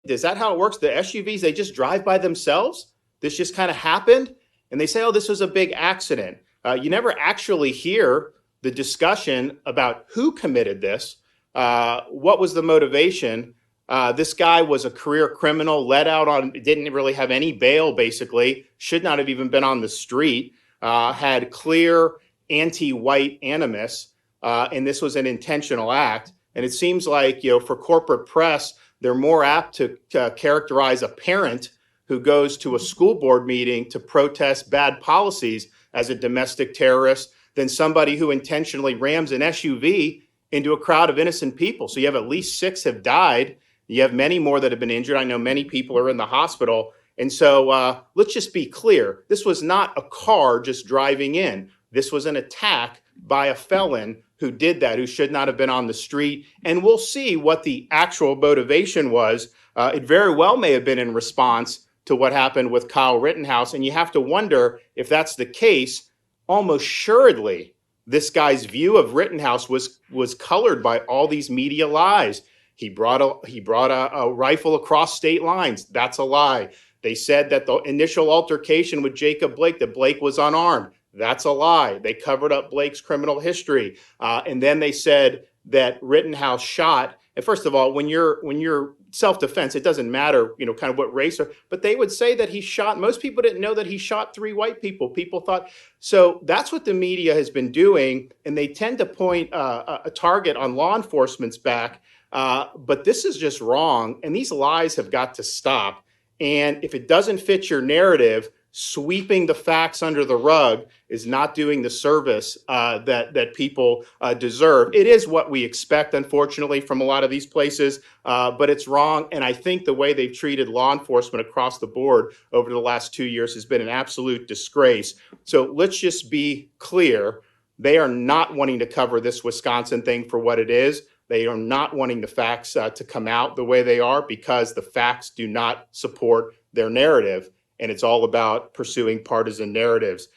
Is that how it works? The SUVs, they just drive by themselves? This just kind of happened? And they say, oh, this was a big accident. You never actually hear the discussion about who committed this, what was the motivation. This guy was a career criminal, let out on, didn't really have any bail, basically, should not have even been on the street, had clear anti-white animus, and this was an intentional act. And it seems like, for corporate press, they're more apt to characterize a parent who goes to a school board meeting to protest bad policies as a domestic terrorist than somebody who intentionally rams an SUV into a crowd of innocent people. So you have at least 6 have died. You have many more that have been injured. I know many people are in the hospital. And so let's just be clear. This was not a car just driving in. This was an attack by a felon who did that, who should not have been on the street. And we'll see what the actual motivation was. It very well may have been in response to what happened with Kyle Rittenhouse. And you have to wonder if that's the case. Almost assuredly, this guy's view of Rittenhouse was colored by all these media lies. He brought a rifle across state lines. That's a lie. They said that the initial altercation with Jacob Blake, that Blake was unarmed. That's a lie. They covered up Blake's criminal history. And then they said that Rittenhouse shot. And first of all, when you're self-defense, it doesn't matter, kind of what race, but they would say that he shot. Most people didn't know that he shot 3 white people. People thought, so that's what the media has been doing. And they tend to point a target on law enforcement's back. But this is just wrong. And these lies have got to stop. And if it doesn't fit your narrative, sweeping the facts under the rug is not doing the service that people deserve. It is what we expect, unfortunately, from a lot of these places, but it's wrong. And I think the way they've treated law enforcement across the board over the last 2 years has been an absolute disgrace. So let's just be clear. They are not wanting to cover this Wisconsin thing for what it is. They are not wanting the facts to come out the way they are because the facts do not support their narrative. And it's all about pursuing partisan narratives.